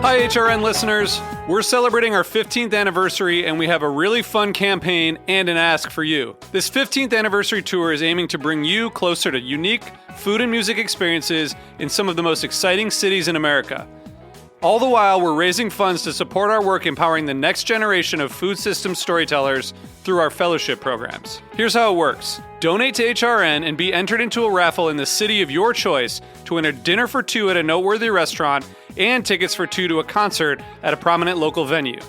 Hi, HRN listeners. We're celebrating our 15th anniversary, and we have a really fun campaign and an ask for you. This 15th anniversary tour is aiming to bring you closer to unique food and music experiences in some of the most exciting cities in America. All the while, we're raising funds to support our work empowering the next generation of food systems storytellers through our fellowship programs. Here's how it works. Donate to HRN and be entered into a raffle in the city of your choice to win a dinner for two at a noteworthy restaurant and tickets for two to a concert at a prominent local venue.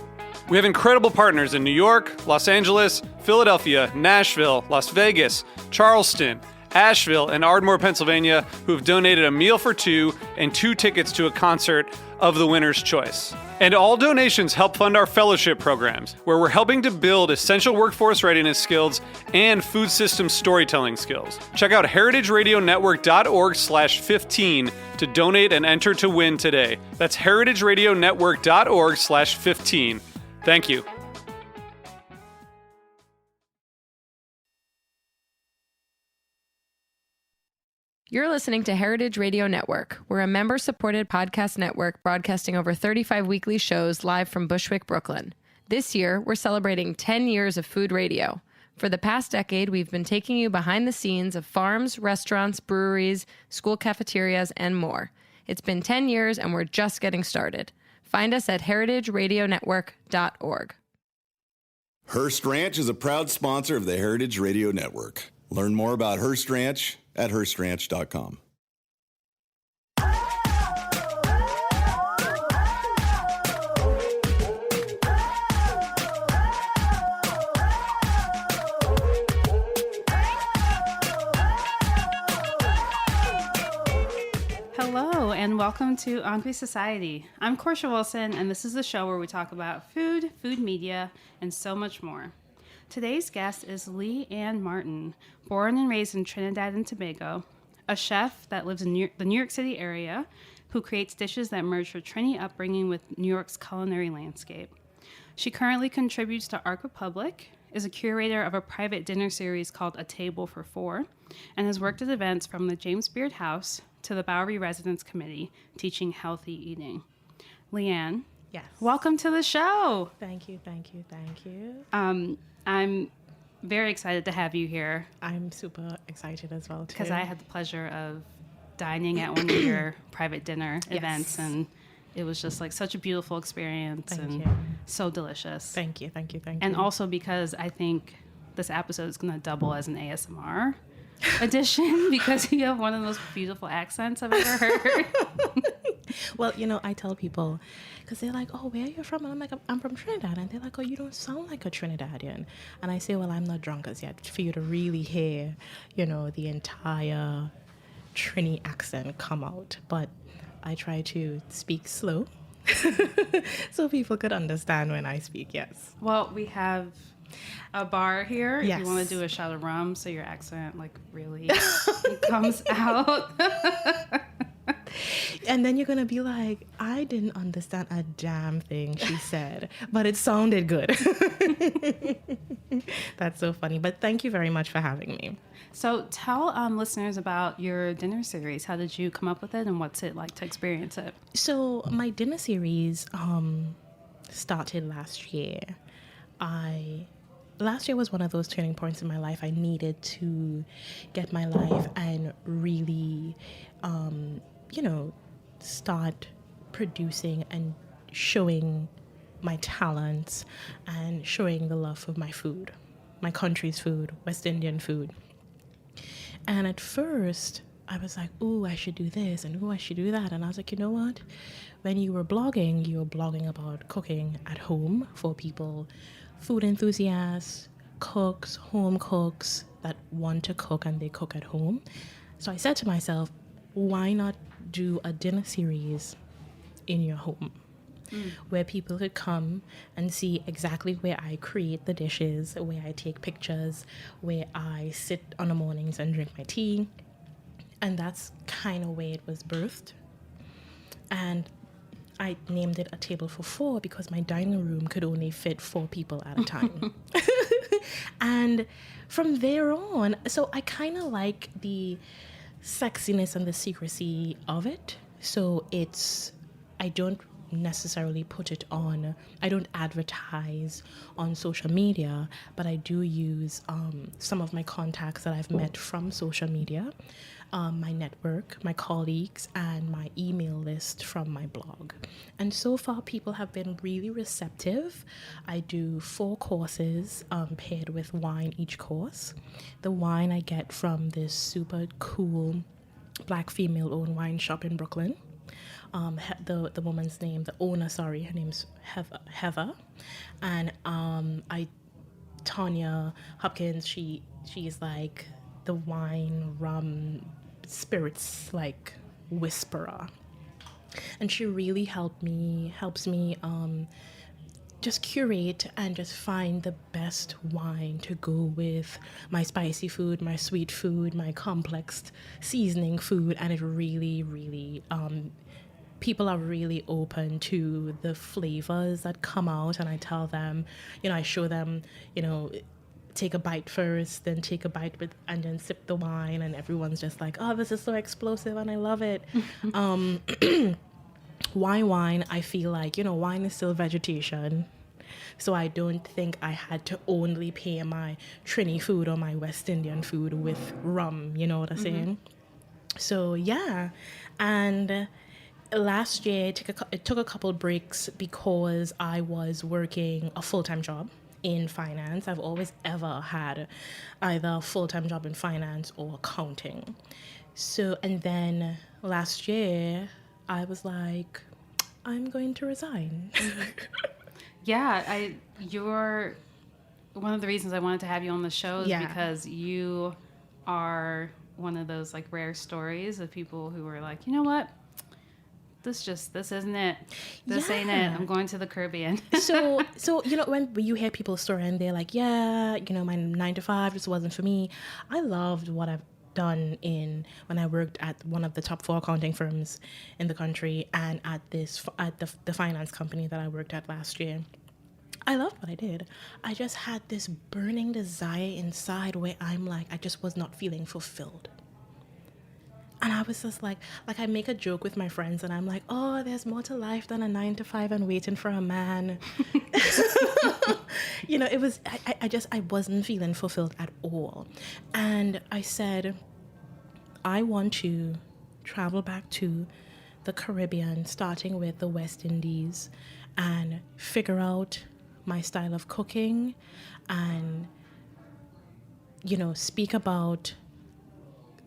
We have incredible partners in New York, Los Angeles, Philadelphia, Nashville, Las Vegas, Charleston, Asheville, and Ardmore, Pennsylvania, who have donated a meal for two and two tickets to a concert of the winner's choice. And all donations help fund our fellowship programs, where we're helping to build essential workforce readiness skills and food system storytelling skills. Check out heritageradionetwork.org/15 to donate and enter to win today. That's heritageradionetwork.org/15. Thank you. You're listening to Heritage Radio Network. We're a member-supported podcast network broadcasting over 35 weekly shows live from Bushwick, Brooklyn. This year, we're celebrating 10 years of food radio. For the past decade, we've been taking you behind the scenes of farms, restaurants, breweries, school cafeterias, and more. It's been 10 years, and we're just getting started. Find us at heritageradionetwork.org. Hearst Ranch is a proud sponsor of the Heritage Radio Network. Learn more about Hearst Ranch at HearstRanch.com. Hello, and welcome to Angry Society. I'm Portia Wilson, and this is the show where we talk about food, food media, and so much more. Today's guest is Leigh-Ann Martin, born and raised in Trinidad and Tobago, a chef that lives in the New York City area who creates dishes that merge her Trini upbringing with New York's culinary landscape. She currently contributes to Ark Republic, is a curator of a private dinner series called A Table for Four, and has worked at events from the James Beard House to the Bowery Residence Committee, teaching healthy eating. Leigh-Ann, yes, welcome to the show. Thank you. I'm very excited to have you here. I'm super excited as well, too. Because I had the pleasure of dining at one of your private dinner events, and it was just like such a beautiful experience. Thank and you. So delicious. Thank you. And also because I think this episode is going to double as an ASMR edition because you have one of the most beautiful accents I've ever heard. Well, I tell people, because they're like, oh, where are you from? And I'm like, I'm from Trinidad. And they're like, oh, you don't sound like a Trinidadian. And I say, well, I'm not drunk as yet for you to really hear, the entire Trini accent come out. But I try to speak slow so people could understand when I speak, yes. Well, we have a bar here if yes. you want to do a shot of rum so your accent really comes out. And then you're going to be like, I didn't understand a damn thing she said, but it sounded good. That's so funny. But thank you very much for having me. So tell listeners about your dinner series. How did you come up with it, and what's it like to experience it? So my dinner series started last year. Last year was one of those turning points in my life. I needed to get my life and really, start producing and showing my talents and showing the love of my food, my country's food, West Indian food. And at first, I was like, ooh, I should do this, and ooh, I should do that. And I was like, you know what? When you were blogging about cooking at home for people, food enthusiasts, cooks, home cooks that want to cook and they cook at home. So I said to myself, why not do a dinner series in your home where people could come and see exactly where I create the dishes, where I take pictures, where I sit on the mornings and drink my tea. And that's kind of where it was birthed. And I named it A Table for Four because my dining room could only fit 4 people at a time. And from there on, so I kind of like the sexiness and the secrecy of it. So I don't necessarily put it on, I don't advertise on social media, but I do use some of my contacts that I've met from social media, my network, my colleagues, and my email list from my blog. And so far, people have been really receptive. I do 4 courses paired with wine each course. The wine I get from this super cool Black female-owned wine shop in Brooklyn. The woman's name, the owner, sorry, her name's Heather. And Tanya Hopkins, she's like the wine, rum, spirits, like whisperer. And she really helps me just curate and just find the best wine to go with my spicy food, my sweet food, my complex seasoning food. And it really, really, people are really open to the flavors that come out. And I tell them, I show them, take a bite first, then take a bite and then sip the wine. And everyone's just like, oh, this is so explosive and I love it. Wine, I feel like, wine is still vegetation. So I don't think I had to only pair my Trini food or my West Indian food with rum, you know what I'm saying? So, yeah. And last year, it took a couple breaks because I was working a full-time job in finance. I've always ever had either a full-time job in finance or accounting. So, and then last year, I was like, I'm going to resign. Yeah, you're one of the reasons I wanted to have you on the show is because you are one of those like rare stories of people who are like, you know what? This isn't it. This ain't it. I'm going to the Caribbean. So when you hear people's story and they're like, yeah, my 9 to 5 just wasn't for me. I loved what I've done when I worked at one of the top 4 accounting firms in the country and at the finance company that I worked at last year. I loved what I did. I just had this burning desire inside where I'm like, I just was not feeling fulfilled. And I was just like I make a joke with my friends and I'm like, oh, there's more to life than a 9 to 5 and waiting for a man. It was, I wasn't feeling fulfilled at all. And I said, I want to travel back to the Caribbean, starting with the West Indies, and figure out my style of cooking and, speak about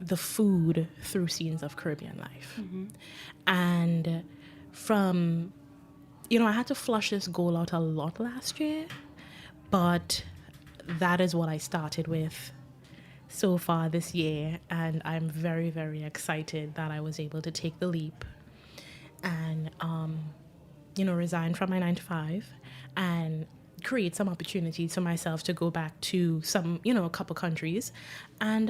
the food through scenes of Caribbean life. And from, I had to flush this goal out a lot last year, but that is what I started with so far this year. And I'm very, very excited that I was able to take the leap and, resign from my 9 to 5 and create some opportunities for myself to go back to some, a couple countries. And,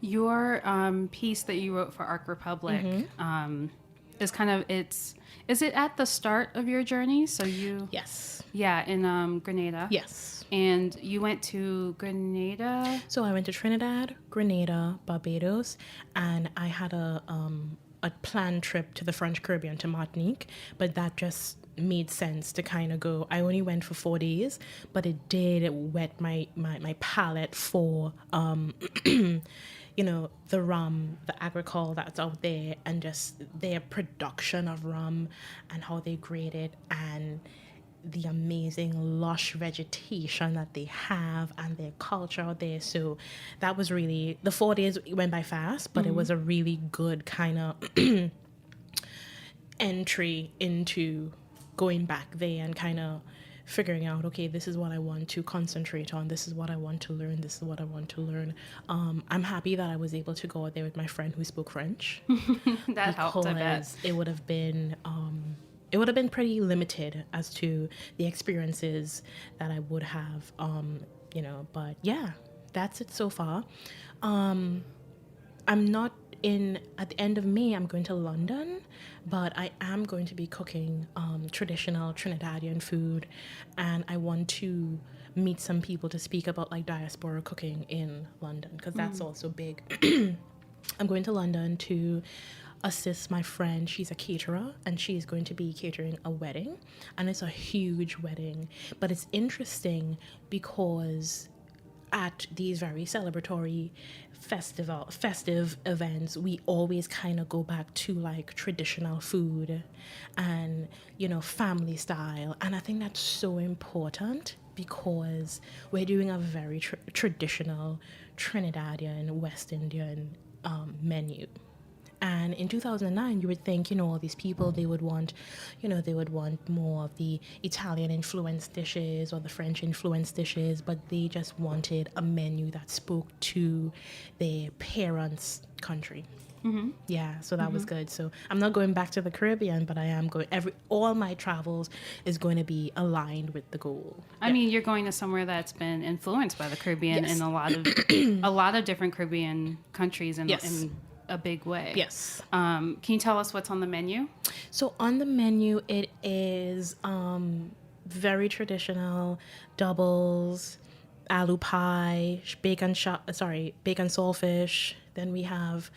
Your piece that you wrote for Ark Republic is kind of, is it at the start of your journey? So you... Yes. Yeah, in Grenada. Yes. And you went to Grenada? So I went to Trinidad, Grenada, Barbados, and I had a planned trip to the French Caribbean, to Martinique, but that just made sense to kind of go. I only went for 4 days, but it did whet my palate for the rum, the agricole that's out there, and just their production of rum and how they grade it, and the amazing lush vegetation that they have and their culture out there. So that was really, the 4 days went by fast, but it was a really good kind of entry into going back there and kind of figuring out, okay, this is what I want to concentrate on. This is what I want to learn. This is what I want to learn. I'm happy that I was able to go out there with my friend who spoke French. That helped, I bet. It would have been pretty limited as to the experiences that I would have, but yeah, that's it so far. I'm not at the end of May, I'm going to London, but I am going to be cooking traditional Trinidadian food, and I want to meet some people to speak about like diaspora cooking in London, because that's also big. I'm going to London to assist my friend. She's a caterer, and she's going to be catering a wedding, and it's a huge wedding. But it's interesting because at these very celebratory festive events, we always kind of go back to like traditional food and, you know, family style. And I think that's so important because we're doing a very traditional Trinidadian, West Indian menu. And in 2009, you would think, you know, all these people, they would want more of the Italian influenced dishes or the French influenced dishes, but they just wanted a menu that spoke to their parents' country. Mm-hmm. Yeah, so that was good. So I'm not going back to the Caribbean, but I am going. All my travels is going to be aligned with the goal. I mean, you're going to somewhere that's been influenced by the Caribbean in a lot of different Caribbean countries in a big way. Yes. Can you tell us what's on the menu? So on the menu, it is very traditional doubles, aloo pie, bacon saltfish. Then we have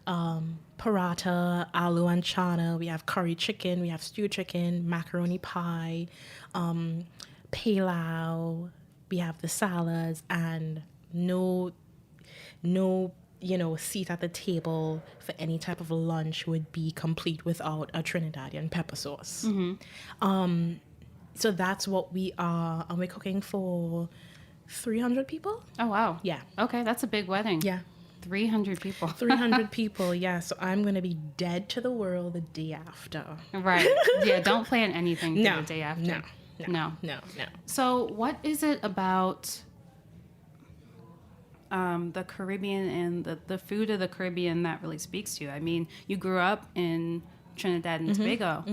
paratha, aloo and chana. We have curry chicken. We have stewed chicken, macaroni pie, pilau. We have the salads, and no seat at the table for any type of lunch would be complete without a Trinidadian pepper sauce. Mm-hmm. So that's what we are. And we're cooking for 300 people. Oh, wow. Yeah. Okay, that's a big wedding. Yeah. 300 people. 300 people, yeah. So I'm going to be dead to the world the day after. Right. Yeah, don't plan anything for the day after. No. So what is it about the Caribbean and the food of the Caribbean that really speaks to you? I mean, you grew up in Trinidad and Tobago,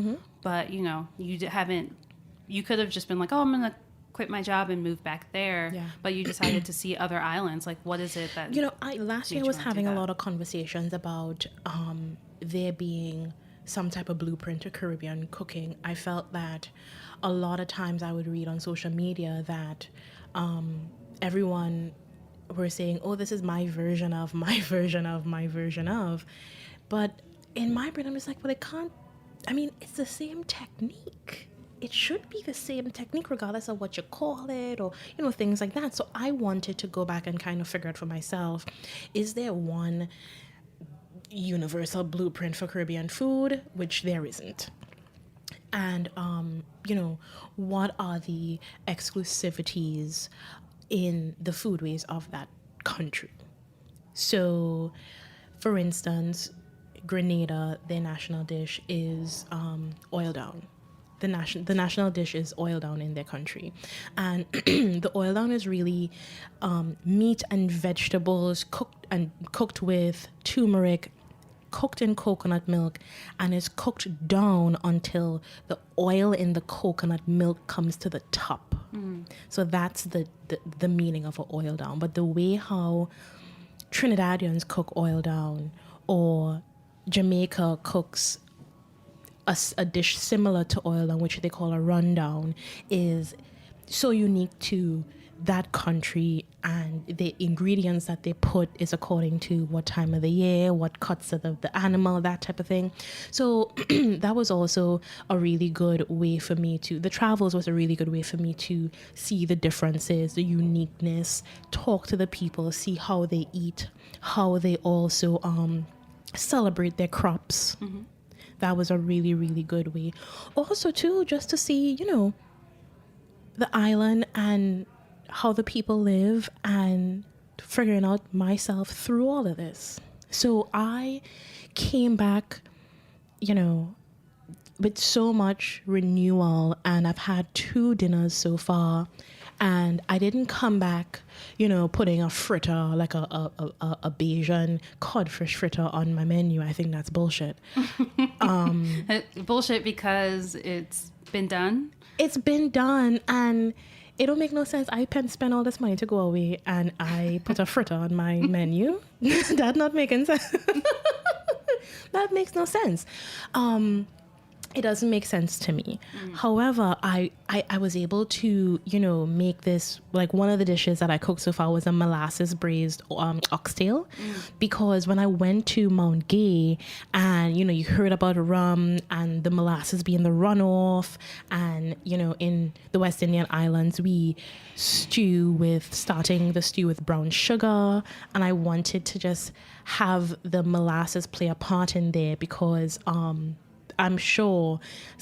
but you know, you could have just been like, oh, I'm going to quit my job and move back there. Yeah. But you decided to see other islands. Like, what is it that... last year I was having a lot of conversations about there being some type of blueprint to Caribbean cooking. I felt that a lot of times I would read on social media that everyone were saying, oh, this is my version of, my version of, my version of. But in my brain, I'm just like, well, it's the same technique. It should be the same technique regardless of what you call it or, things like that. So I wanted to go back and kind of figure out for myself, is there one universal blueprint for Caribbean food, which there isn't? And, what are the exclusivities in the foodways of that country? So, for instance, Grenada, their national dish is oil down. The national dish is oil down in their country. And the oil down is really meat and vegetables cooked with turmeric, cooked in coconut milk, and is cooked down until the oil in the coconut milk comes to the top. So that's the meaning of an oil down. But the way how Trinidadians cook oil down, or Jamaica cooks a dish similar to oil down, which they call a rundown, is so unique to that country, and the ingredients that they put is according to what time of the year, what cuts of the animal, that type of thing. So that was also a really good way for me the travels was a really good way for me to see the differences, the uniqueness, talk to the people, see how they eat, how they also celebrate their crops. Mm-hmm. That was a really, really good way. Also, too, just to see, the island and how the people live, and figuring out myself through all of this. So I came back, with so much renewal, and I've had 2 dinners so far, and I didn't come back, putting a fritter, like a Bayesian codfish fritter on my menu. I think that's bullshit. Bullshit because it's been done? It's been done, and it don't make no sense. I spend all this money to go away, and I put a fritter on my menu. That's not making sense. That makes no sense. It doesn't make sense to me. However, I was able to, make this, like one of the dishes that I cooked so far was a molasses braised oxtail. Because when I went to Mount Gay and, you heard about rum and the molasses being the runoff, and, in the West Indian Islands, we starting the stew with brown sugar. And I wanted to just have the molasses play a part in there because, I'm sure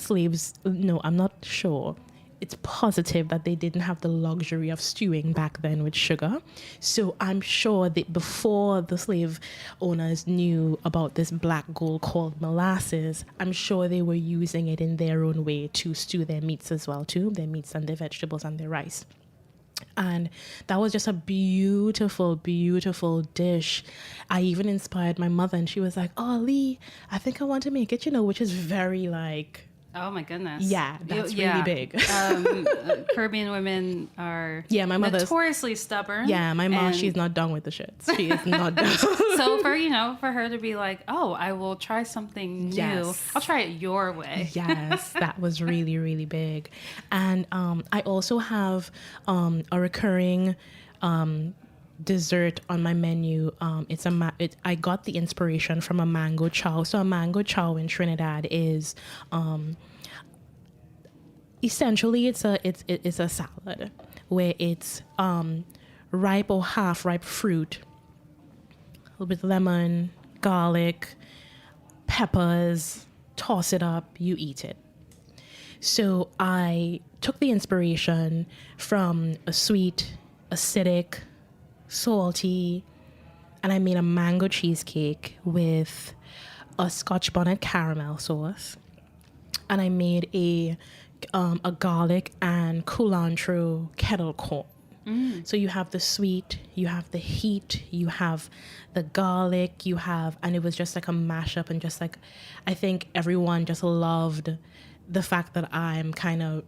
I'm not sure. It's positive that they didn't have the luxury of stewing back then with sugar. So I'm sure that before the slave owners knew about this black gold called molasses, I'm sure they were using it in their own way to stew their meats as well too, their meats and their vegetables and their rice. And that was just a beautiful, beautiful dish. I even inspired my mother, and she was like, "Oh, Lee, I think I want to make it," which is very like... Oh my goodness. Yeah, that's really big. Caribbean women are my mother's notoriously stubborn. Yeah, my mom, she's not done with the shits. She is not done. So for her to be like, "Oh, I will try something new. Yes. I'll try it your way." Yes, that was really, really big. And I also have a recurring dessert on my menu. I got the inspiration from a mango chow. So a mango chow in Trinidad is essentially it's a salad where it's ripe or half ripe fruit with lemon, garlic, peppers, toss it up, you eat it. So I took the inspiration from a sweet, acidic, salty, and I made a mango cheesecake with a Scotch bonnet caramel sauce, and I made a garlic and culantro kettle corn. So you have the sweet, you have the heat, you have the garlic, and it was just like a mashup, and just like, I think everyone just loved the fact that I'm kind of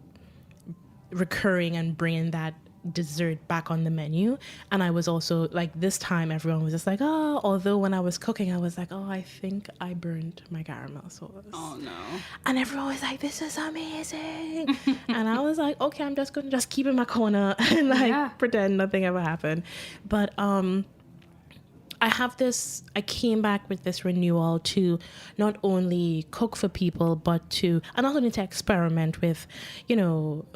recurring and bringing that dessert back on the menu. And I was also like, this time everyone was just like, oh, although when I was cooking I was like, oh, I think I burnt my caramel sauce. Oh no. And everyone was like, this is amazing. And I was like, okay, I'm just gonna keep in my corner and pretend nothing ever happened. But I came back with this renewal to not only cook for people, but and not only to experiment with,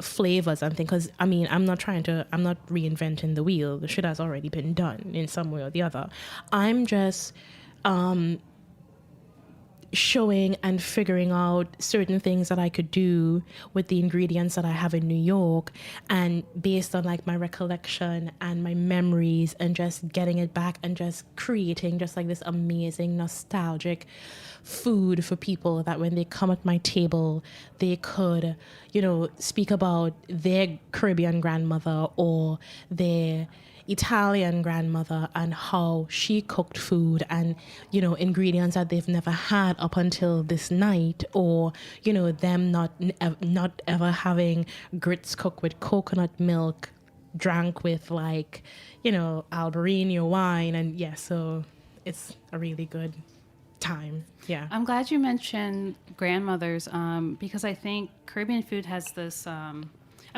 flavors and things. Because, I'm not reinventing the wheel. The shit has already been done in some way or the other. I'm just showing and figuring out certain things that I could do with the ingredients that I have in New York, and based on like my recollection and my memories, and just getting it back and just creating just like this amazing nostalgic food for people that when they come at my table, they could, speak about their Caribbean grandmother or their Italian grandmother and how she cooked food and, ingredients that they've never had up until this night, or, them not ever having grits cooked with coconut milk, drank with like, Albarino wine. And so it's a really good time. Yeah. I'm glad you mentioned grandmothers because I think Caribbean food has this...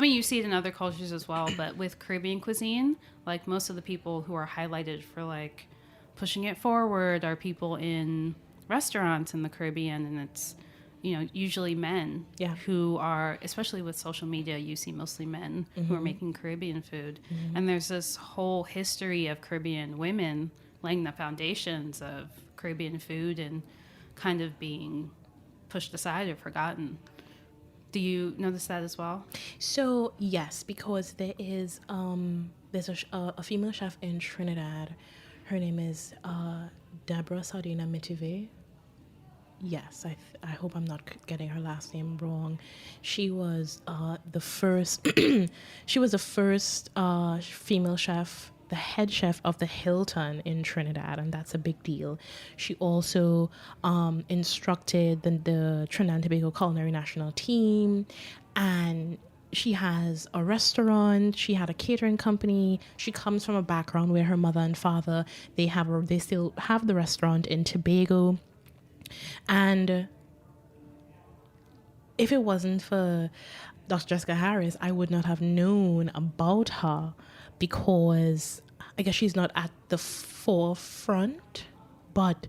you see it in other cultures as well, but with Caribbean cuisine, like most of the people who are highlighted for like pushing it forward are people in restaurants in the Caribbean, and it's, usually men who are, especially with social media, you see mostly men who are making Caribbean food. And there's this whole history of Caribbean women laying the foundations of Caribbean food and kind of being pushed aside or forgotten. Do you notice that as well? So yes, because there is there's a female chef in Trinidad. Her name is Deborah Sardina Mitive. Yes, I hope I'm not getting her last name wrong. She was the first. She was the first female chef, the head chef of the Hilton in Trinidad, and that's a big deal. She also instructed the Trinidad and Tobago Culinary National Team, and she has a restaurant. She had a catering company. She comes from a background where her mother and father, they still have the restaurant in Tobago. And if it wasn't for Dr. Jessica Harris, I would not have known about her, because I guess she's not at the forefront, but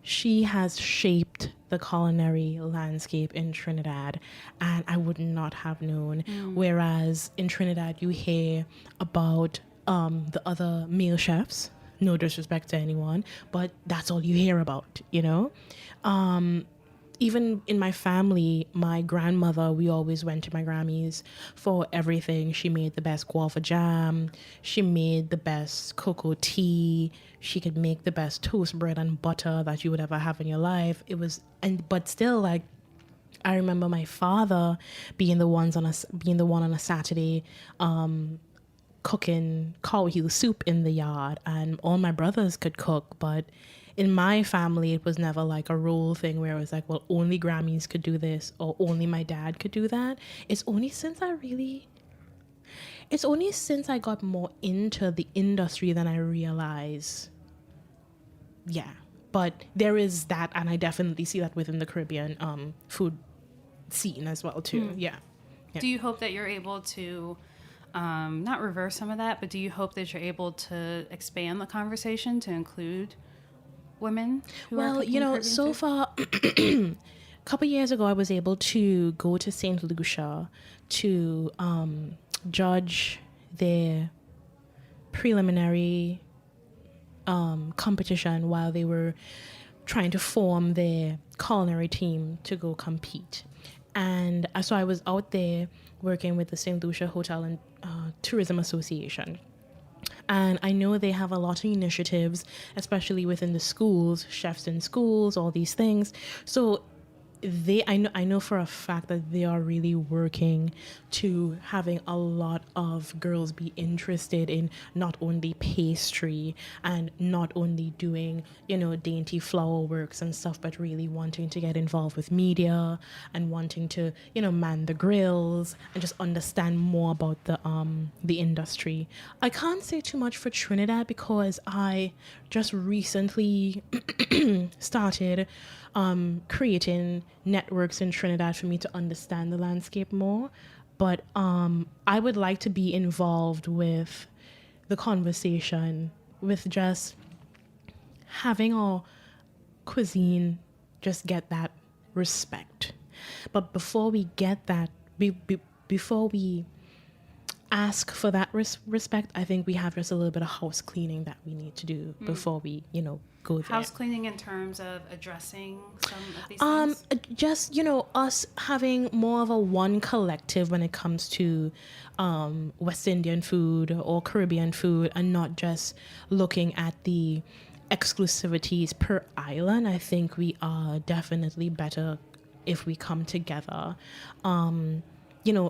she has shaped the culinary landscape in Trinidad, and I would not have known. Whereas in Trinidad, you hear about the other male chefs. No disrespect to anyone, but that's all you hear about, you know? Even in my family, my grandmother, we always went to my Grammys for everything. She made the best guava jam. She made the best cocoa tea. She could make the best toast bread and butter that you would ever have in your life. But still, like, I remember my father being the one on a Saturday, cooking cow heel soup in the yard, and all my brothers could cook, but in my family, it was never like a role thing where it was like, well, only Grammys could do this or only my dad could do that. It's only since I got more into the industry than I realized. Yeah. But there is that, and I definitely see that within the Caribbean food scene as well, too. Yeah. Do you hope that you're able to not reverse some of that, but do you hope that you're able to expand the conversation to include women who are cooking Caribbean so food? far, a couple years ago, I was able to go to St. Lucia to judge their preliminary competition while they were trying to form their culinary team to go compete. And so I was out there working with the St. Lucia Hotel and Tourism Association. And I know they have a lot of initiatives, especially within the schools, chefs in schools, all these things. So I know for a fact that they are really working to having a lot of girls be interested in not only pastry and not only doing, dainty flower works and stuff, but really wanting to get involved with media and wanting to, man the grills and just understand more about the industry. I can't say too much for Trinidad because I just recently started creating networks in Trinidad for me to understand the landscape more. But I would like to be involved with the conversation, with just having our cuisine just get that respect. But before we get that, before we ask for that respect, I think we have just a little bit of house cleaning that we need to do before we, go there. House cleaning in terms of addressing some of these things? Just, us having more of a one collective when it comes to West Indian food or Caribbean food, and not just looking at the exclusivities per island. I think we are definitely better if we come together.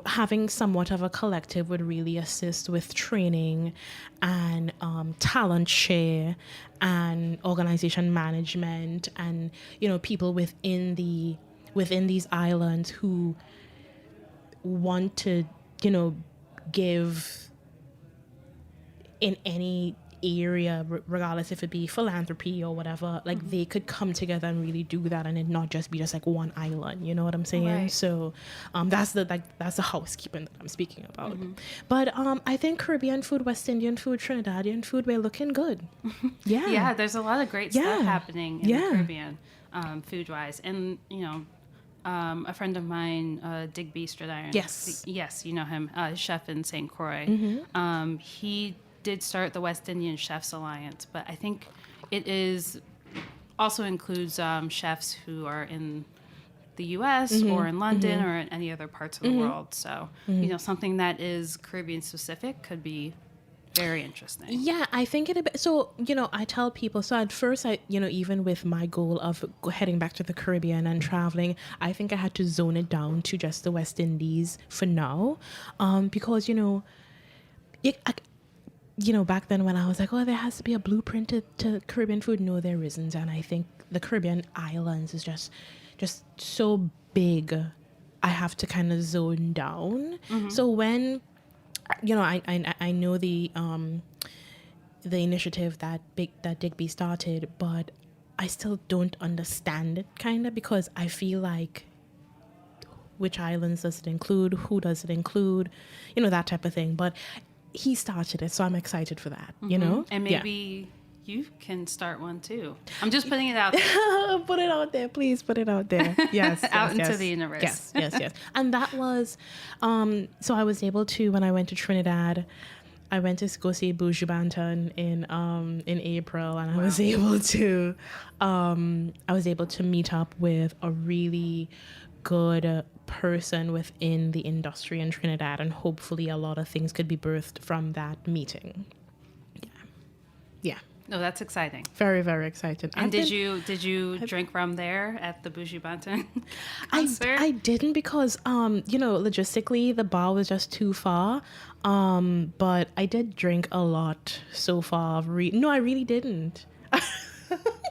Having somewhat of a collective would really assist with training and talent share and organization management and, people within these islands who want to, give in any area, regardless if it be philanthropy or whatever, like they could come together and really do that, and it not just be just like one island, you know what I'm saying? Right. So that's the housekeeping that I'm speaking about. But I think Caribbean food, West Indian food, Trinidadian food, we're looking good. Yeah, there's a lot of great stuff happening in the Caribbean, food-wise. And, a friend of mine, Digby Stradiron. Yes, you know him, chef in St. Croix. He did start the West Indian Chefs Alliance, but I think it also includes chefs who are in the U.S. or in London or in any other parts of the world. So, something that is Caribbean specific could be very interesting. Yeah, I think so, I tell people, so at first even with my goal of heading back to the Caribbean and traveling, I think I had to zone it down to just the West Indies for now, because, back then when I was like, oh, there has to be a blueprint to Caribbean food. No, there isn't. And I think the Caribbean islands is just so big. I have to kind of zone down. So when, I know the initiative that Digby started, but I still don't understand it kind of, because I feel like which islands does it include, who does it include, that type of thing. But he started it, so I'm excited for that, And maybe you can start one too. I'm just putting it out there. Put it out there, please. Put it out there. Yes. Into the universe. Yes. And that was, so I was able to, when I went to Trinidad, I went to go see Buju Banton in April, and I was able to meet up with a really good person within the industry in Trinidad, and hopefully a lot of things could be birthed from that meeting. Yeah. No, that's exciting. Very, very excited. And did you drink rum there at the Buju Banton concert? I didn't because logistically the bar was just too far. But I did drink a lot so far. No, I really didn't.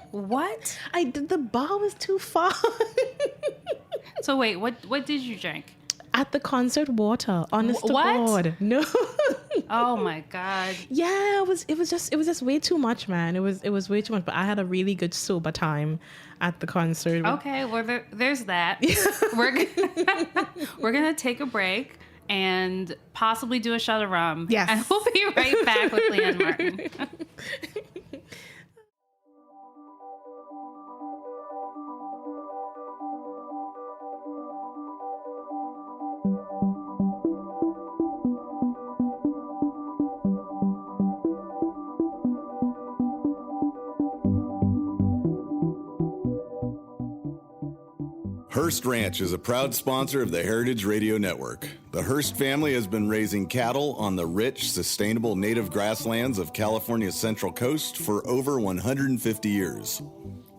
What? I did. The bar was too far. So wait, what did you drink? At the concert, water. Honest to What? God. No. Oh my God. Yeah, it was just way too much, man. It was way too much. But I had a really good sober time at the concert. Okay, well there's that. We're gonna take a break and possibly do a shot of rum. Yes. And we'll be right back with Leigh-Ann Martin. Hearst Ranch is a proud sponsor of the Heritage Radio Network. The Hearst family has been raising cattle on the rich, sustainable native grasslands of California's Central Coast for over 150 years.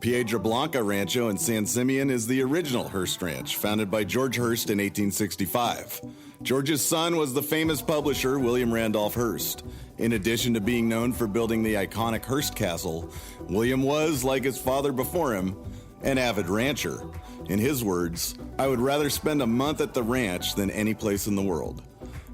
Piedra Blanca Rancho in San Simeon is the original Hearst Ranch, founded by George Hearst in 1865. George's son was the famous publisher William Randolph Hearst. In addition to being known for building the iconic Hearst Castle, William was, like his father before him, an avid rancher. In his words, "I would rather spend a month at the ranch than any place in the world."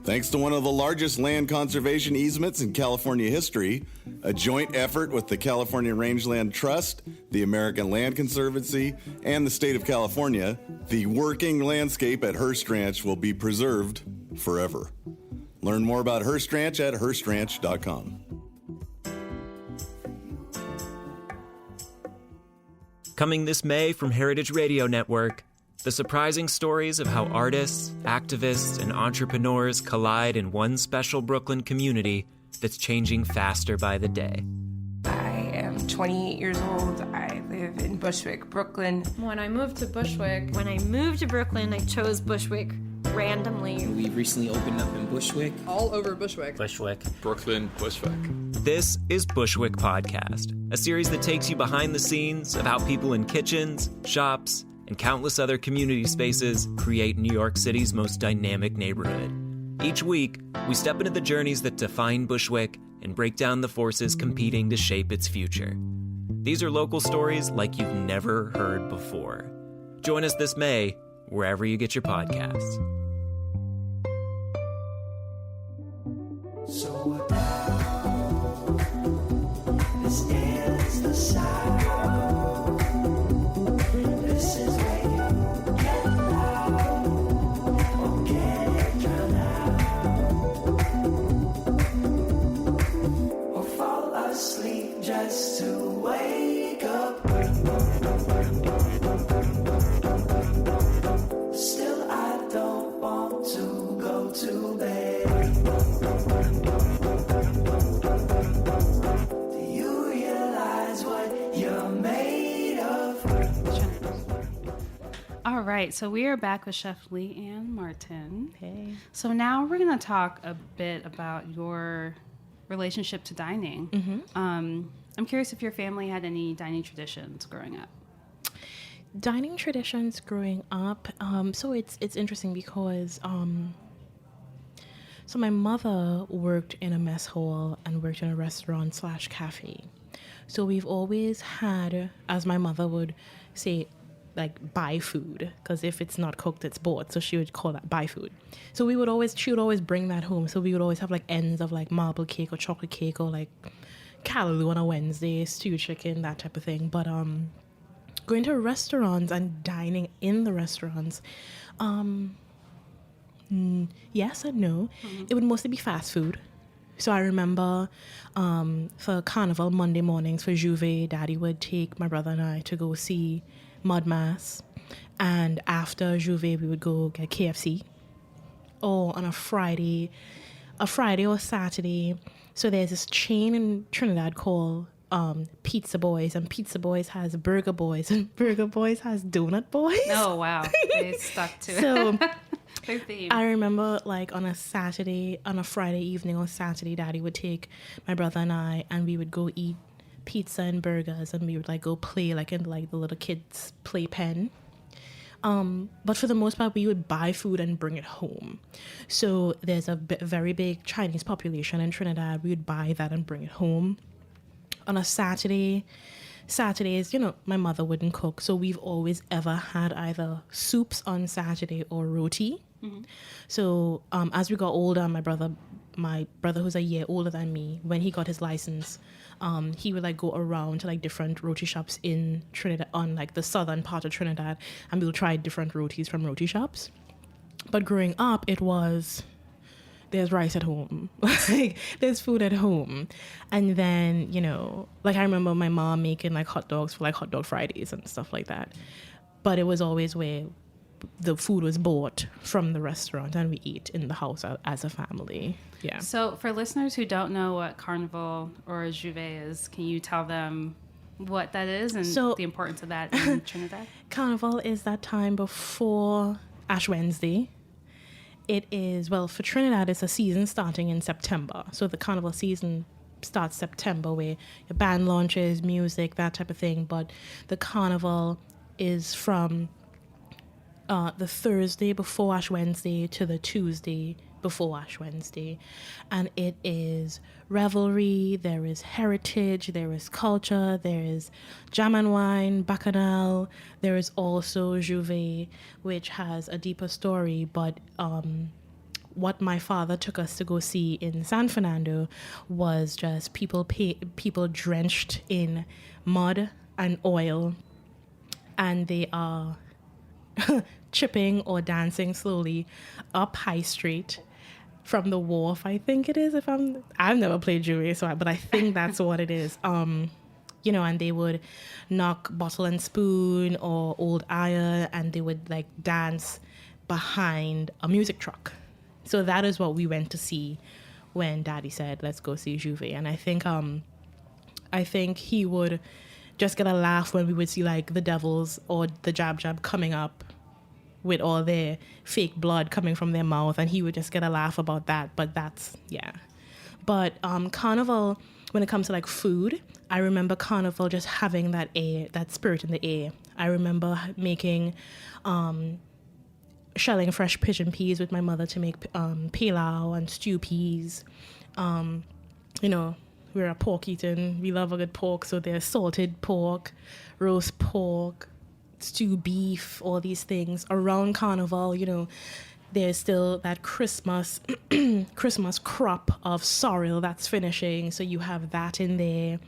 Thanks to one of the largest land conservation easements in California history, a joint effort with the California Rangeland Trust, the American Land Conservancy, and the state of California, the working landscape at Hearst Ranch will be preserved forever. Learn more about Hearst Ranch at HearstRanch.com. Coming this May from Heritage Radio Network, the surprising stories of how artists, activists, and entrepreneurs collide in one special Brooklyn community that's changing faster by the day. I am 28 years old. I live in Bushwick, Brooklyn. When I moved to Bushwick, When I moved to Brooklyn, I chose Bushwick randomly. We recently opened up in Bushwick. All over Bushwick. Brooklyn, Bushwick. This is Bushwick Podcast, a series that takes you behind the scenes of how people in kitchens, shops, and countless other community spaces create New York City's most dynamic neighborhood. Each week, we step into the journeys that define Bushwick and break down the forces competing to shape its future. These are local stories like you've never heard before. Join us this May, wherever you get your podcasts. So this is the sound. This is where you get loud or get drowned out, or fall asleep just to wake up. Still, I don't want to go to bed. All right, so we are back with Chef Leigh-Ann Martin. Hey. So now we're going to talk a bit about your relationship to dining. Mm-hmm. I'm curious if your family had any dining traditions growing up. Dining traditions growing up. So it's interesting because so my mother worked in a mess hall and worked in a restaurant/cafe. So we've always had, as my mother would say, like buy food, because if it's not cooked, it's bought. So she would call that buy food. So she would always bring that home. So we would always have like ends of like marble cake or chocolate cake or like callaloo on a Wednesday, stewed chicken, that type of thing. But going to restaurants and dining in the restaurants, yes and no. It would mostly be fast food. So I remember for Carnival Monday mornings for Juve, Daddy would take my brother and I to go see Mud Mass. And after Juve, we would go get KFC. Or on a Friday or Saturday. So there's this chain in Trinidad called Pizza Boys, and Pizza Boys has Burger Boys, and Burger Boys has Donut Boys. Oh, wow. They stuck to it. So Their theme. I remember like on a Friday evening or Saturday, Daddy would take my brother and I, and we would go eat pizza and burgers, and we would like go play like in like the little kids playpen. But for the most part, we would buy food and bring it home. So there's a very big Chinese population in Trinidad. We would buy that and bring it home. On a Saturdays, my mother wouldn't cook. So we've always ever had either soups on Saturday or roti. Mm-hmm. So as we got older, my brother who's a year older than me, when he got his license, he would like go around to like different roti shops in Trinidad, on like the southern part of Trinidad, and we'll try different rotis from roti shops. But growing up, it was, there's rice at home, like there's food at home. And then, like I remember my mom making like hot dogs for like Hot Dog Fridays and stuff like that. But it was always where the food was bought from the restaurant and we ate in the house as a family. Yeah. So for listeners who don't know what Carnival or Juve is, can you tell them what that is and the importance of that in Trinidad? Carnival is that time before Ash Wednesday. It is, well, for Trinidad, it's a season starting in September. So the Carnival season starts September, where your band launches, music, that type of thing. But the Carnival is from the Thursday before Ash Wednesday to the Tuesday before Ash Wednesday. And it is revelry, there is heritage, there is culture, there is jam and wine, bacchanal, there is also Juve, which has a deeper story. But what my father took us to go see in San Fernando was just people drenched in mud and oil, and they are chipping or dancing slowly up High Street from the wharf, I think it is. I've never played jury, but I think that's what it is. And they would knock bottle and spoon or old iron, and they would like dance behind a music truck. So that is what we went to see when Daddy said, let's go see Juve. And I think he would just get a laugh when we would see like the Devils or the Jab coming up with all their fake blood coming from their mouth, and he would just get a laugh about that. But that's, yeah. But Carnival, when it comes to like food, I remember Carnival just having that spirit in the air. I remember making, shelling fresh pigeon peas with my mother to make pilau and stew peas. We're a pork eating. We love a good pork, so there's salted pork, roast pork, stew beef, all these things. Around Carnival, there's still that Christmas crop of sorrel that's finishing, so you have that in there.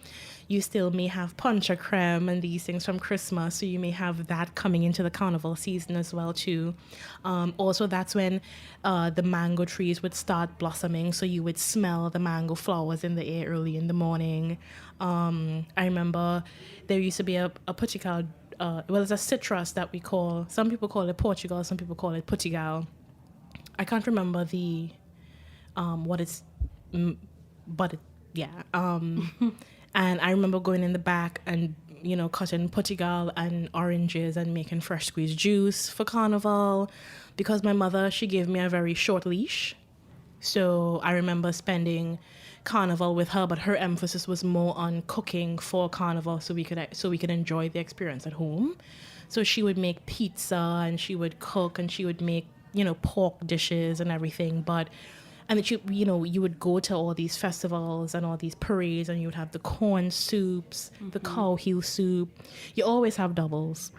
You still may have puncha creme and these things from Christmas, so you may have that coming into the Carnival season as well too. Also, that's when the mango trees would start blossoming, so you would smell the mango flowers in the air early in the morning. I remember there used to be a particular it's a citrus that we call, some people call it Portugal, some people call it Portugal. I can't remember the what it's, but yeah. And I remember going in the back and cutting Portugal and oranges and making fresh squeezed juice for Carnival, because my mother, she gave me a very short leash. So I remember spending Carnival with her, but her emphasis was more on cooking for Carnival, so we could enjoy the experience at home. So she would make pizza and she would cook and she would make pork dishes and everything. And that you would go to all these festivals and all these parades, and you would have the corn soups, the cow heel soup. You always have doubles.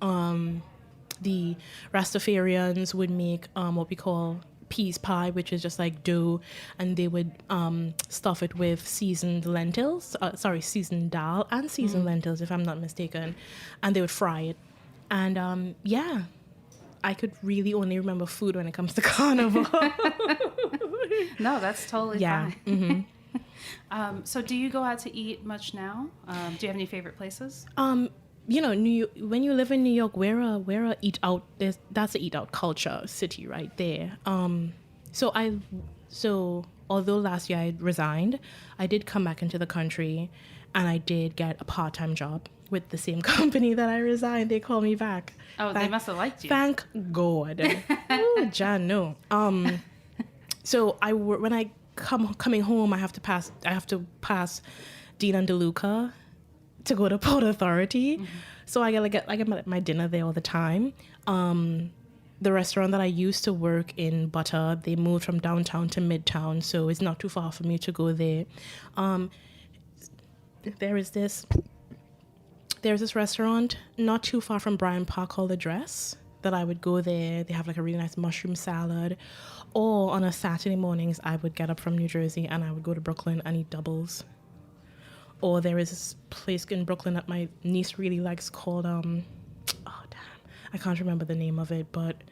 The Rastafarians would make what we call peas pie, which is just like dough, and they would stuff it with seasoned lentils, seasoned dal and seasoned lentils, if I'm not mistaken, and they would fry it. And I could really only remember food when it comes to carnival. No, that's totally fine. Mm-hmm. So do you go out to eat much now? Do you have any favorite places? When you live in New York, we're a eat out. That's an eat out culture city right there. So although last year I resigned, I did come back into the country, and I did get a part-time job with the same company that I resigned. They called me back. Oh, they must have liked you. Thank God. Ooh, John, no. So when I coming home, I have to pass Dean and DeLuca to go to Port Authority. Mm-hmm. So I get my dinner there all the time. The restaurant that I used to work in, Butter, they moved from downtown to Midtown, so it's not too far for me to go there. There's this restaurant not too far from Bryant Park called The Dress that I would go there. They have like a really nice mushroom salad. Or on a Saturday mornings, I would get up from New Jersey and I would go to Brooklyn and eat doubles. Or there is this place in Brooklyn that my niece really likes called, I can't remember the name of it, but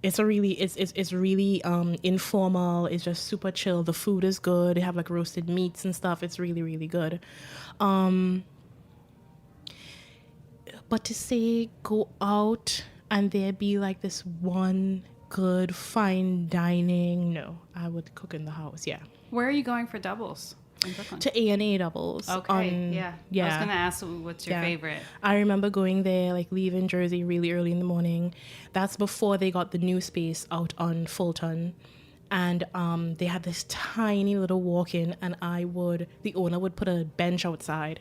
it's really informal. It's just super chill. The food is good. They have like roasted meats and stuff. It's really, really good. But to say go out and there be like this one good fine dining, no, I would cook in the house. Yeah. Where are you going for doubles in Brooklyn? To A&A doubles. Okay. Yeah. I was gonna ask what's your favorite. I remember going there, like leaving Jersey really early in the morning. That's before they got the new space out on Fulton. And they had this tiny little walk-in, and the owner would put a bench outside,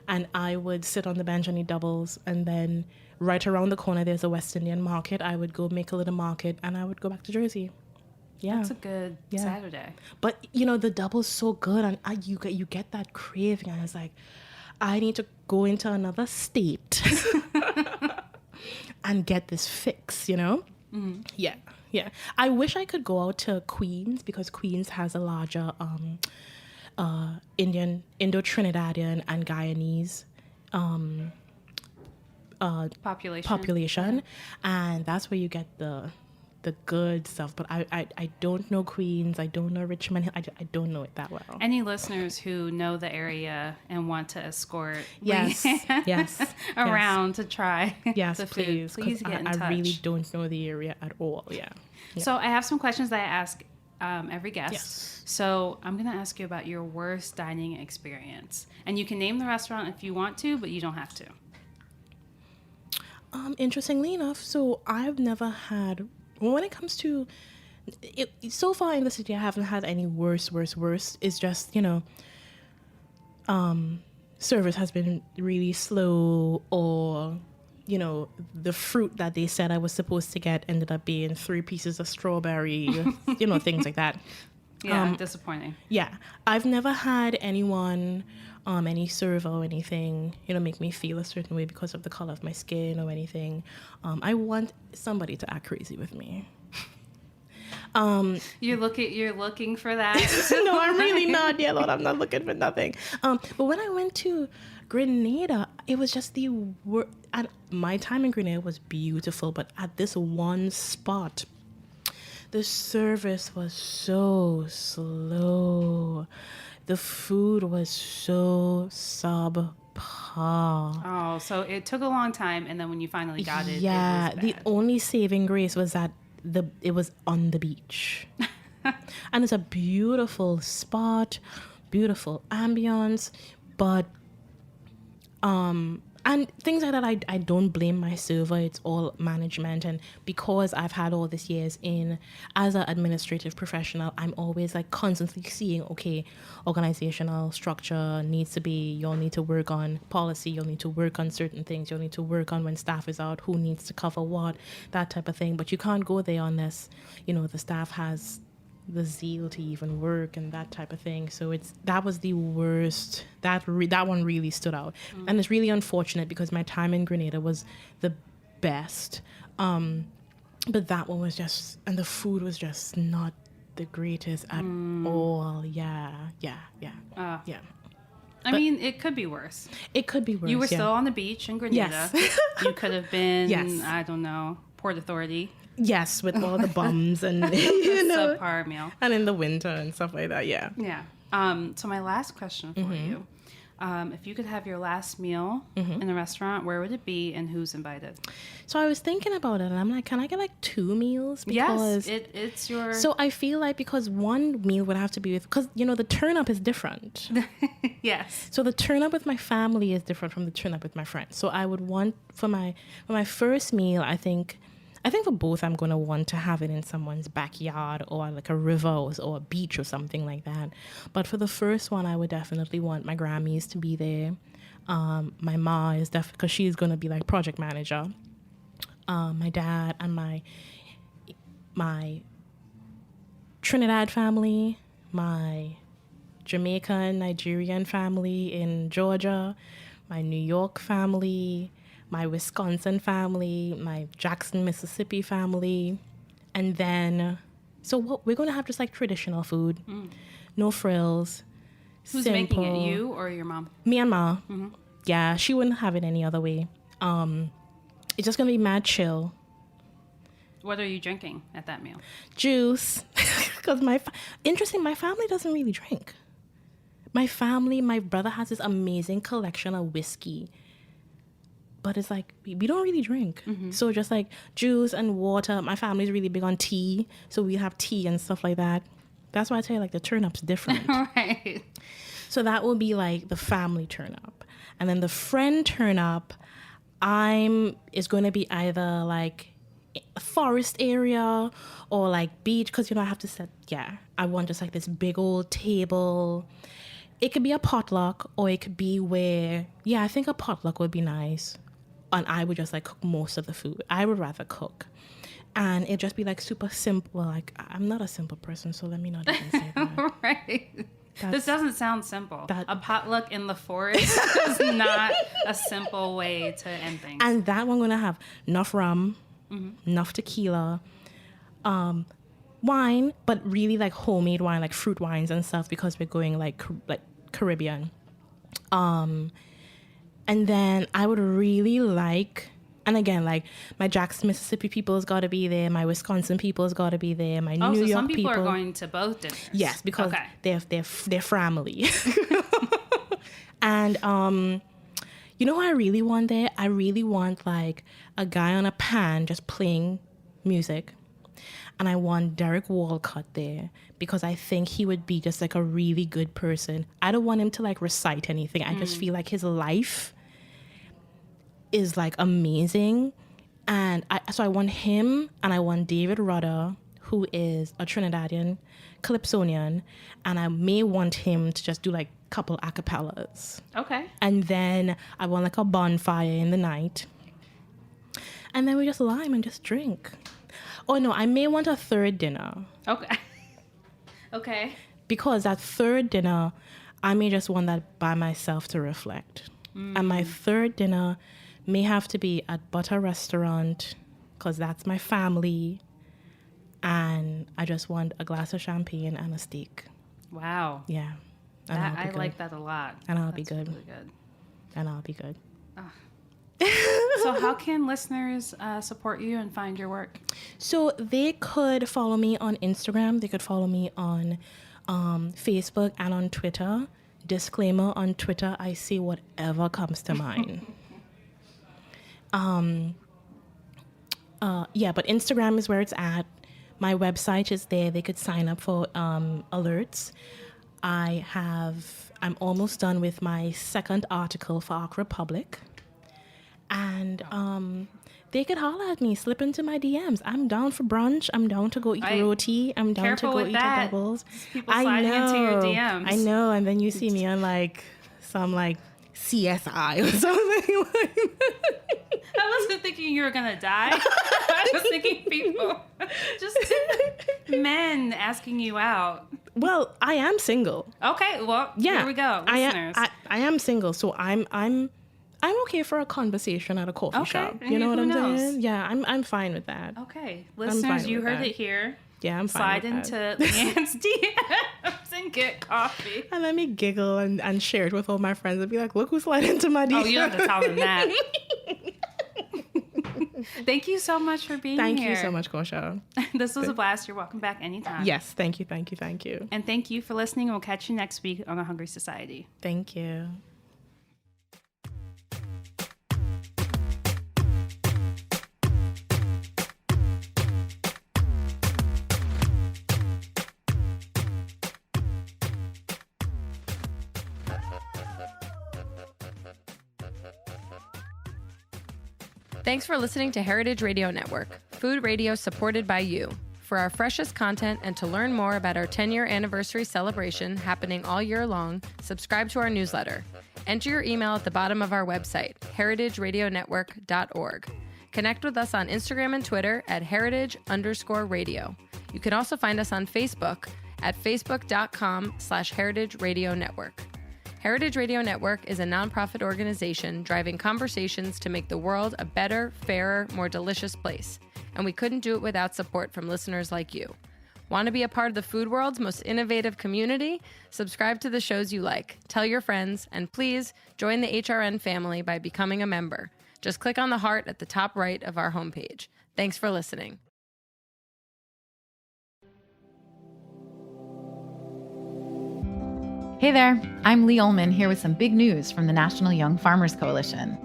and I would sit on the bench and eat doubles. And then right around the corner, there's a West Indian market. I would go make a little market, and I would go back to Jersey. Yeah, that's a good Saturday. But the double's so good, and you get that craving, and it's like, I need to go into another state and get this fix. Mm-hmm. Yeah. I wish I could go out to Queens, because Queens has a larger Indo-Trinidadian and Guyanese population, and that's where you get the good stuff. But I don't know Queens. I don't know Richmond. I don't know it that well. Any listeners who know the area and want to escort yes around to try the please, food, please get in touch. I really don't know the area at all. Yeah. So I have some questions that I ask every guest. Yes. So I'm going to ask you about your worst dining experience. And you can name the restaurant if you want to, but you don't have to. Interestingly enough, so I've never had... When it comes to it, so far in the city, I haven't had any worst. It's just, service has been really slow, or, the fruit that they said I was supposed to get ended up being 3 pieces of strawberry, things like that. Yeah, disappointing. Yeah. I've never had anyone, any server or anything, make me feel a certain way because of the color of my skin or anything. I want somebody to act crazy with me. You're looking for that? No, I'm really not. Yeah, Lord, I'm not looking for nothing. But when I went to Grenada, it was just and my time in Grenada was beautiful, but at this one spot, the service was so slow. The food was so subpar. Oh, so it took a long time, and then when you finally got it, yeah, it was bad. The only saving grace was that it was on the beach. And it's a beautiful spot, beautiful ambience, but and things like that, I don't blame my server. It's all management. And because I've had all these years as an administrative professional, I'm always like constantly seeing, okay, organizational structure needs to be, you'll need to work on policy, you'll need to work on certain things, you'll need to work on when staff is out, who needs to cover what, that type of thing. But you can't go there unless, the staff has the zeal to even work and that type of thing. So that was the worst. That one really stood out. And it's really unfortunate because my time in Grenada was the best. But that one was just, and the food was just not the greatest at all. Yeah. I mean, it could be worse. It could be worse. You were still on the beach in Grenada. Yes. You could have been, Yes. I don't know, Port Authority. Yes, with all the bums and Subpar meal. and in the winter and stuff like that. Yeah. Yeah. So my last question for you. If you could have your last meal in a restaurant, where would it be and who's invited? So I was thinking about it and I'm like, can I get like 2 meals? Yes, it's your... So I feel like because one meal would have to be with, because, you know, the turn up is different. Yes. So the turn up with my family is different from the turn up with my friends. So I would want for my first meal, I think for both, I'm going to want to have it in someone's backyard or like a river or a beach or something like that. But for the first one, I would definitely want my Grammys to be there. My ma is definitely, because she's going to be like project manager. My dad and my Trinidad family, my Jamaican, Nigerian family in Georgia, my New York family, my Wisconsin family, my Jackson, Mississippi family. And then, so what we're going to have just like traditional food, no frills. Who's simple. making it, you or your mom? Me and Ma. Yeah, she wouldn't have it any other way. It's just going to be mad chill. What are you drinking at that meal? Juice. Because my family doesn't really drink. My brother has this amazing collection of whiskey. But it's like, we don't really drink. So just like juice and water. My family's really big on tea. So we have tea and stuff like that. That's why I tell you, like, the turn-up's different. Right. So that will be like the family turn-up. And then the friend turn-up, is going to be either like a forest area or like beach. Because, you know, I have to set, I want just like this big old table. It could be a potluck or it could be where, I think a potluck would be nice. And I would just like cook most of the food. I would rather cook. And it'd just be like super simple. Like, I'm not a simple person, so let me not even say that. Right. This doesn't sound simple. A potluck in the forest is not a simple way to end things. And that one, I'm going to have enough rum, enough tequila, wine, but really like homemade wine, like fruit wines and stuff, because we're going like Caribbean. And then I would really like, and again, like my Jackson, Mississippi people has got to be there. My Wisconsin people has got to be there. My New York some people are going to both dinners. Yes, because they're family. And you know what I really want there? I really want like a guy on a pan just playing music. And I want Derek Walcott there because I think he would be just like a really good person. I don't want him to like recite anything. I just feel like his life is like amazing. And so I want him, and I want David Rudder, who is a Trinidadian Calypsonian. And I may want him to just do like a couple acapellas. Okay. And then I want like a bonfire in the night. And then we just lime and just drink. Oh, no, I may want a third dinner. Okay. Okay. Because that third dinner, I may just want that by myself to reflect. And my third dinner may have to be at Butter Restaurant, because that's my family. And I just want a glass of champagne and a steak. Wow. Yeah. I like that a lot. And I'll be good. Really good. And I'll be good. So how can listeners support you and find your work? So they could follow me on Instagram. They could follow me on Facebook and on Twitter. Disclaimer, on Twitter, I say whatever comes to mind. But Instagram is where it's at. My website is there. They could sign up for alerts. I'm almost done with my second article for Ark Republic. And they could holler at me, slip into my DMs. I'm down for brunch. I'm down to go eat roti. I'm down to go eat doubles. People sliding into your DMs. I know. And then you see me on like some like CSI or something like that. I wasn't thinking you were going to die. I was thinking people. Just men asking you out. Well, I am single. Okay. Well, here we go. Listeners. I am single. So I'm I'm okay for a conversation at a coffee shop. And You know what I'm knows? saying? Yeah, I'm fine with that. Okay, listeners, you heard it here. Yeah, I'm fine Slide with that. into Leigh-Ann's DMs and get coffee. And let me giggle and share it with all my friends and be like, look who slid into my DMs. Oh, you don't have to tell them that. Thank you so much for being here. Thank you so much, Kosha. This was a blast. You're welcome back anytime. Yes, thank you. And thank you for listening. We'll catch you next week on The Hungry Society. Thank you. Thanks for listening to Heritage Radio Network, food radio supported by you. For our freshest content and to learn more about our 10-year anniversary celebration happening all year long, subscribe to our newsletter. Enter your email at the bottom of our website, heritageradionetwork.org. Connect with us on Instagram and Twitter at heritage_radio. You can also find us on Facebook at facebook.com/Heritage Radio Network. Heritage Radio Network is a nonprofit organization driving conversations to make the world a better, fairer, more delicious place. And we couldn't do it without support from listeners like you. Want to be a part of the food world's most innovative community? Subscribe to the shows you like, tell your friends, and please join the HRN family by becoming a member. Just click on the heart at the top right of our homepage. Thanks for listening. Hey there, I'm Lee Ullman here with some big news from the National Young Farmers Coalition.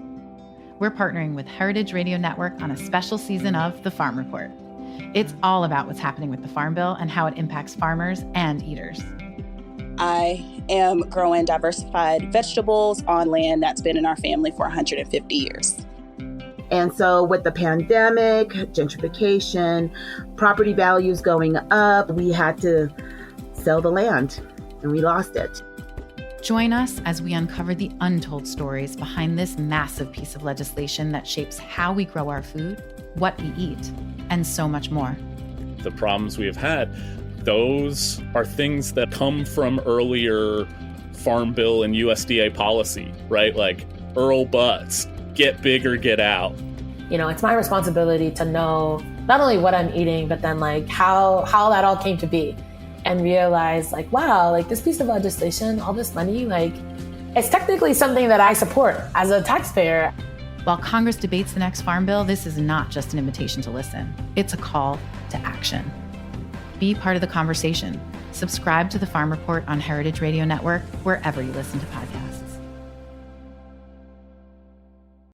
We're partnering with Heritage Radio Network on a special season of The Farm Report. It's all about what's happening with the Farm Bill and how it impacts farmers and eaters. I am growing diversified vegetables on land that's been in our family for 150 years. And so with the pandemic, gentrification, property values going up, we had to sell the land and we lost it. Join us as we uncover the untold stories behind this massive piece of legislation that shapes how we grow our food, what we eat, and so much more. The problems we have had, those are things that come from earlier Farm Bill and USDA policy, right? Like Earl Butts, get big or get out. You know, it's my responsibility to know not only what I'm eating, but then like how that all came to be. And realize like, wow, like this piece of legislation, all this money, like it's technically something that I support as a taxpayer. While Congress debates the next Farm Bill, this is not just an invitation to listen. It's a call to action. Be part of the conversation. Subscribe to the Farm Report on Heritage Radio Network, wherever you listen to podcasts.